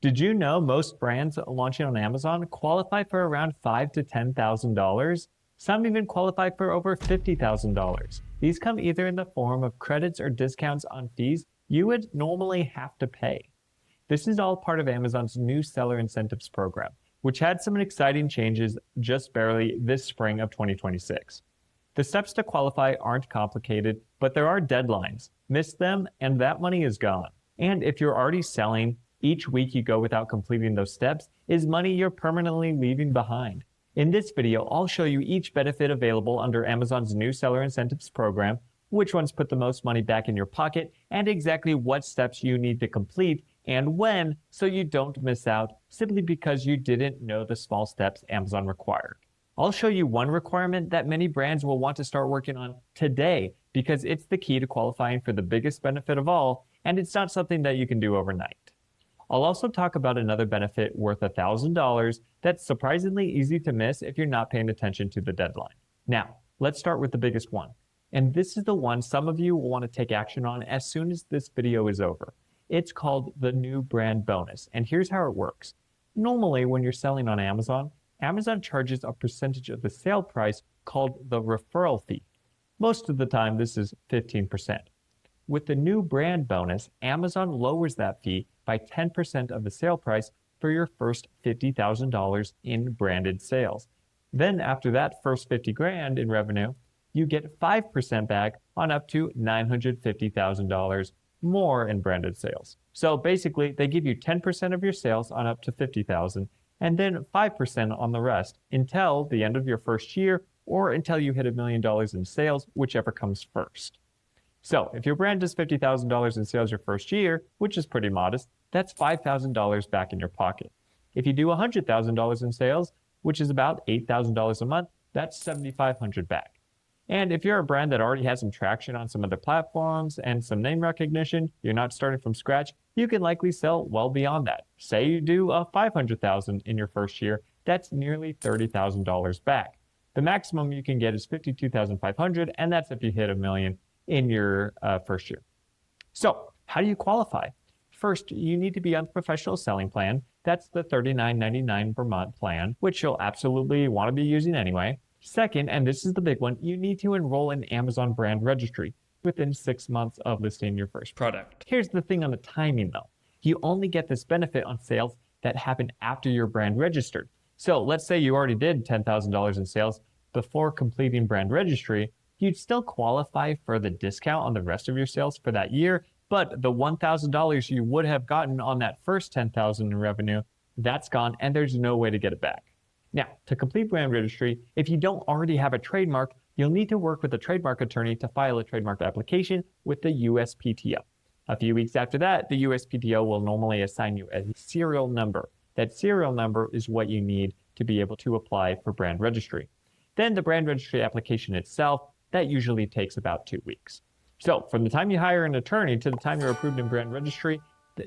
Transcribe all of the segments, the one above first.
Did you know most brands launching on Amazon qualify for around $5,000 to $10,000? Some even qualify for over $50,000. These come either in the form of credits or discounts on fees you would normally have to pay. This is all part of Amazon's new seller incentives program, which had some exciting changes just barely this spring of 2026. The steps to qualify aren't complicated, but there are deadlines. Miss them, and that money is gone. And if you're already selling, each week you go without completing those steps is money you're permanently leaving behind. In this video, I'll show you each benefit available under Amazon's new seller incentives program, which ones put the most money back in your pocket, and exactly what steps you need to complete and when, so you don't miss out simply because you didn't know the small steps Amazon required. I'll show you one requirement that many brands will want to start working on today because it's the key to qualifying for the biggest benefit of all, and it's not something that you can do overnight. I'll also talk about another benefit worth $1,000 that's surprisingly easy to miss if you're not paying attention to the deadline. Now, let's start with the biggest one. And this is the one some of you will want to take action on as soon as this video is over. It's called the new brand bonus, and here's how it works. Normally, when you're selling on Amazon, Amazon charges a percentage of the sale price called the referral fee. Most of the time, this is 15%. With the new brand bonus, Amazon lowers that fee by 10% of the sale price for your first $50,000 in branded sales. Then after that first $50,000 in revenue, you get 5% back on up to $950,000 more in branded sales. So basically, they give you 10% of your sales on up to $50,000 and then 5% on the rest until the end of your first year or until you hit $1 million in sales, whichever comes first. So if your brand does $50,000 in sales your first year, which is pretty modest, that's $5,000 back in your pocket. If you do $100,000 in sales, which is about $8,000 a month, that's $7,500 back. And if you're a brand that already has some traction on some other platforms and some name recognition, you're not starting from scratch, you can likely sell well beyond that. Say you do $500,000 in your first year, that's nearly $30,000 back. The maximum you can get is $52,500, and that's if you hit $1 million in your first year. So how do you qualify? First, you need to be on the professional selling plan. That's the $39.99 per month plan, which you'll absolutely want to be using anyway. Second, and this is the big one, you need to enroll in Amazon Brand Registry within 6 months of listing your first product. Here's the thing on the timing though. You only get this benefit on sales that happen after your brand registered. So let's say you already did $10,000 in sales before completing Brand Registry, you'd still qualify for the discount on the rest of your sales for that year, but the $1,000 you would have gotten on that first $10,000 in revenue, that's gone and there's no way to get it back. Now, to complete Brand Registry, if you don't already have a trademark, you'll need to work with a trademark attorney to file a trademark application with the USPTO. A few weeks after that, the USPTO will normally assign you a serial number. That serial number is what you need to be able to apply for Brand Registry. Then the Brand Registry application itself, that usually takes about 2 weeks. So from the time you hire an attorney to the time you're approved in Brand Registry,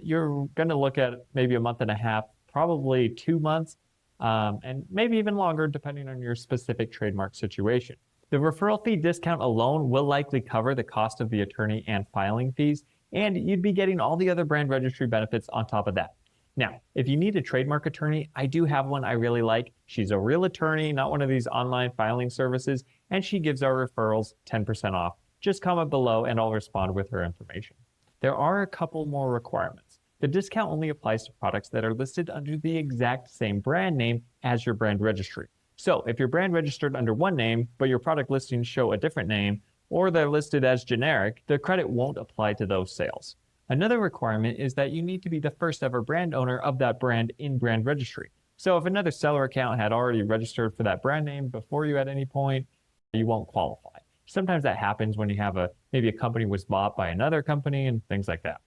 you're going to look at maybe a month and a half, probably 2 months, and maybe even longer depending on your specific trademark situation. The referral fee discount alone will likely cover the cost of the attorney and filing fees, and you'd be getting all the other Brand Registry benefits on top of that. Now, if you need a trademark attorney, I do have one I really like. She's a real attorney, not one of these online filing services, and she gives our referrals 10% off. Just comment below and I'll respond with her information. There are a couple more requirements. The discount only applies to products that are listed under the exact same brand name as your brand registry. So if you're brand registered under one name, but your product listings show a different name, or they're listed as generic, the credit won't apply to those sales. Another requirement is that you need to be the first ever brand owner of that brand in Brand Registry. So if another seller account had already registered for that brand name before you at any point, you won't qualify. Sometimes that happens when you have maybe a company was bought by another company and things like that.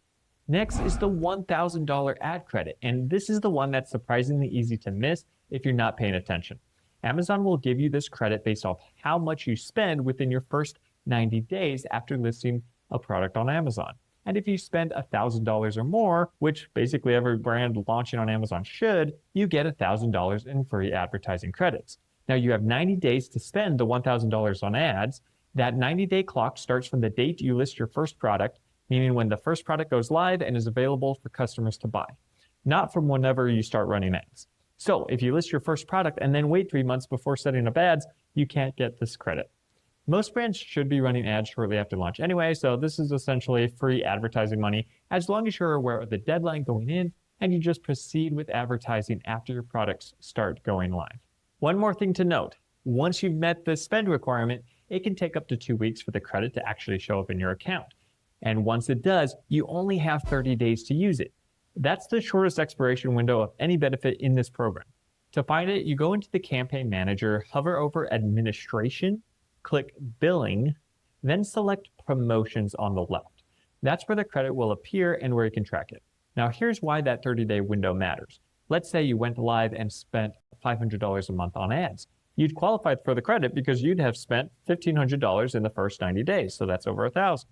Next is the $1,000 ad credit, and this is the one that's surprisingly easy to miss if you're not paying attention. Amazon will give you this credit based off how much you spend within your first 90 days after listing a product on Amazon. And if you spend $1,000 or more, which basically every brand launching on Amazon should, you get $1,000 in free advertising credits. Now you have 90 days to spend the $1,000 on ads. That 90-day clock starts from the date you list your first product, meaning when the first product goes live and is available for customers to buy. not from whenever you start running ads. So if you list your first product and then wait 3 months before setting up ads, you can't get this credit. Most brands should be running ads shortly after launch anyway, so this is essentially free advertising money as long as you're aware of the deadline going in and you just proceed with advertising after your products start going live. One more thing to note, once you've met the spend requirement, it can take up to 2 weeks for the credit to actually show up in your account. And once it does, you only have 30 days to use it. That's the shortest expiration window of any benefit in this program. To find it, you go into the Campaign Manager, hover over Administration, click Billing, then select Promotions on the left. That's where the credit will appear and where you can track it. Now here's why that 30-day window matters. Let's say you went live and spent $500 a month on ads. You'd qualify for the credit because you'd have spent $1,500 in the first 90 days, so that's over $1,000.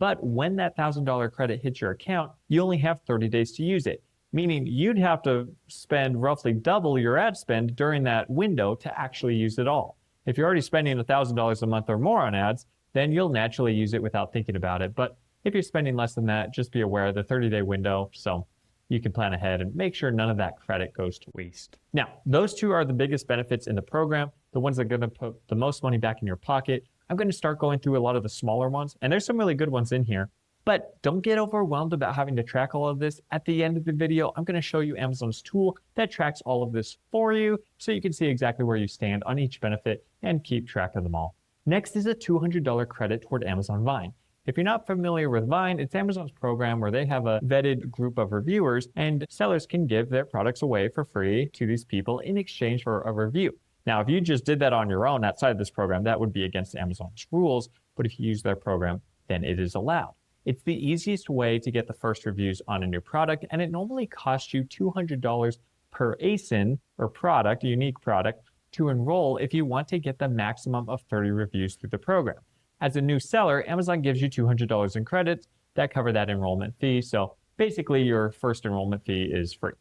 But when that $1,000 credit hits your account, you only have 30 days to use it, meaning you'd have to spend roughly double your ad spend during that window to actually use it all. If you're already spending $1,000 a month or more on ads, then you'll naturally use it without thinking about it. But if you're spending less than that, just be aware of the 30-day window, so you can plan ahead and make sure none of that credit goes to waste. Now, those two are the biggest benefits in the program, the ones that are going to put the most money back in your pocket. I'm going to start going through a lot of the smaller ones, and there's some really good ones in here. But don't get overwhelmed about having to track all of this. At the end of the video, I'm going to show you Amazon's tool that tracks all of this for you so you can see exactly where you stand on each benefit and keep track of them all. Next is a $200 credit toward Amazon Vine. If you're not familiar with Vine, it's Amazon's program where they have a vetted group of reviewers and sellers can give their products away for free to these people in exchange for a review. Now, if you just did that on your own outside of this program, that would be against Amazon's rules, but if you use their program, then it is allowed. It's the easiest way to get the first reviews on a new product, and it normally costs you $200 per ASIN or product, a unique product, to enroll if you want to get the maximum of 30 reviews through the program. As a new seller, Amazon gives you $200 in credits that cover that enrollment fee, so basically your first enrollment fee is free.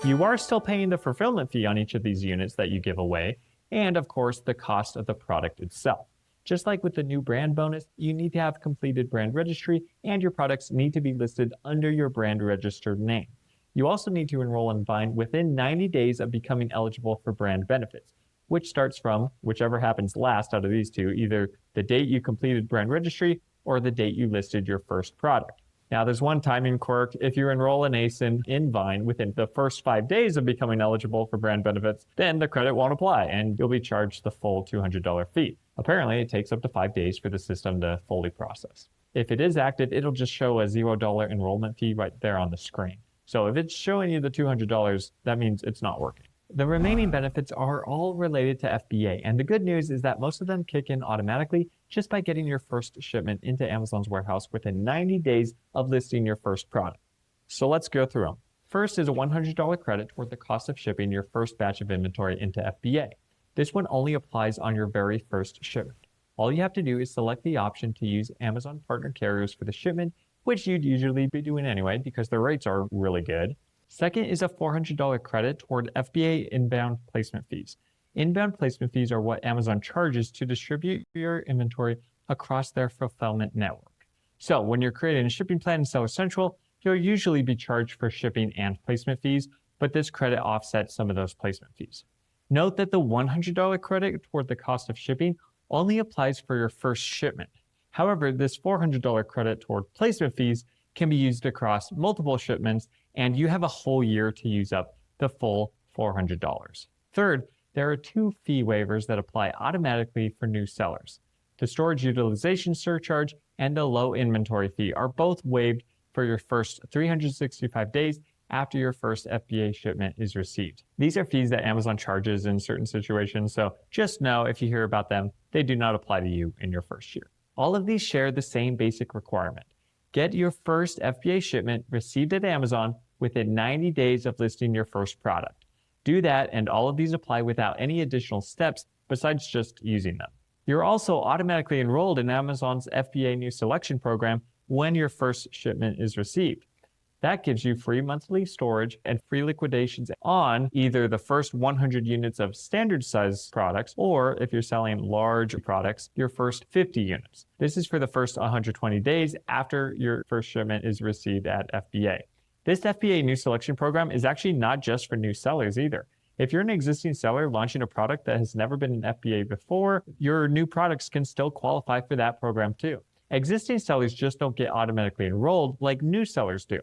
You are still paying the fulfillment fee on each of these units that you give away, and of course the cost of the product itself. Just like with the new brand bonus, you need to have completed brand registry and your products need to be listed under your brand registered name. You also need to enroll in Vine within 90 days of becoming eligible for brand benefits, which starts from whichever happens last out of these two, either the date you completed brand registry or the date you listed your first product. Now, there's one timing quirk. If you enroll an ASIN in Vine within the first 5 days of becoming eligible for brand benefits, then the credit won't apply and you'll be charged the full $200 fee. Apparently, it takes up to 5 days for the system to fully process. If it is active, it'll just show a $0 enrollment fee right there on the screen. So if it's showing you the $200, that means it's not working. The remaining benefits are all related to FBA, and the good news is that most of them kick in automatically just by getting your first shipment into Amazon's warehouse within 90 days of listing your first product. So let's go through them. First is a $100 credit toward the cost of shipping your first batch of inventory into FBA. This one only applies on your very first shipment. All you have to do is select the option to use Amazon partner carriers for the shipment, which you'd usually be doing anyway because their rates are really good. Second is a $400 credit toward FBA inbound placement fees. Inbound placement fees are what Amazon charges to distribute your inventory across their fulfillment network. So when you're creating a shipping plan in Seller Central, you'll usually be charged for shipping and placement fees, but this credit offsets some of those placement fees. Note that the $100 credit toward the cost of shipping only applies for your first shipment. However, this $400 credit toward placement fees can be used across multiple shipments, and you have a whole year to use up the full $400. Third, there are 2 fee waivers that apply automatically for new sellers. The storage utilization surcharge and the low inventory fee are both waived for your first 365 days after your first FBA shipment is received. These are fees that Amazon charges in certain situations, so just know if you hear about them, they do not apply to you in your first year. All of these share the same basic requirement. Get your first FBA shipment received at Amazon within 90 days of listing your first product. Do that, and all of these apply without any additional steps besides just using them. You're also automatically enrolled in Amazon's FBA New Selection program when your first shipment is received. That gives you free monthly storage and free liquidations on either the first 100 units of standard size products, or if you're selling large products, your first 50 units. This is for the first 120 days after your first shipment is received at FBA. This FBA new selection program is actually not just for new sellers either. If you're an existing seller launching a product that has never been an FBA before, your new products can still qualify for that program too. Existing sellers just don't get automatically enrolled like new sellers do.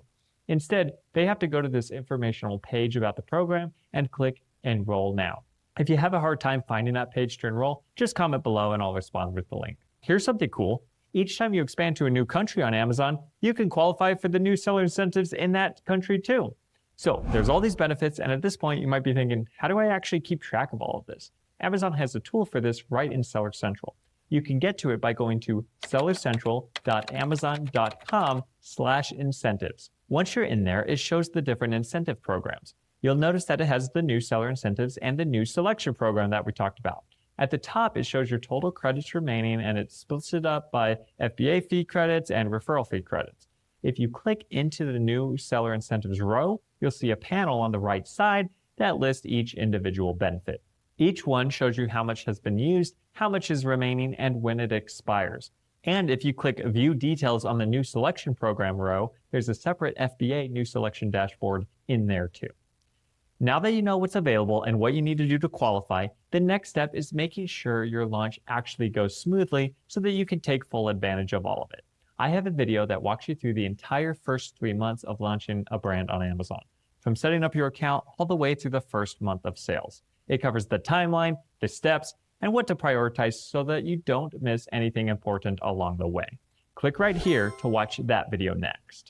Instead, they have to go to this informational page about the program and click Enroll Now. If you have a hard time finding that page to enroll, just comment below and I'll respond with the link. Here's something cool. Each time you expand to a new country on Amazon, you can qualify for the new seller incentives in that country too. So there's all these benefits, and at this point you might be thinking, how do I actually keep track of all of this? Amazon has a tool for this right in Seller Central. You can get to it by going to sellercentral.amazon.com/incentives. Once you're in there, it shows the different incentive programs. You'll notice that it has the new seller incentives and the new selection program that we talked about. At the top, it shows your total credits remaining, and it splits it up by FBA fee credits and referral fee credits. If you click into the new seller incentives row, you'll see a panel on the right side that lists each individual benefit. Each one shows you how much has been used, how much is remaining, and when it expires. And if you click View Details on the New Selection Program row, there's a separate FBA New Selection dashboard in there too. Now that you know what's available and what you need to do to qualify, the next step is making sure your launch actually goes smoothly so that you can take full advantage of all of it. I have a video that walks you through the entire first 3 months of launching a brand on Amazon, from setting up your account all the way through the first month of sales. It covers the timeline, the steps, and what to prioritize so that you don't miss anything important along the way. Click right here to watch that video next.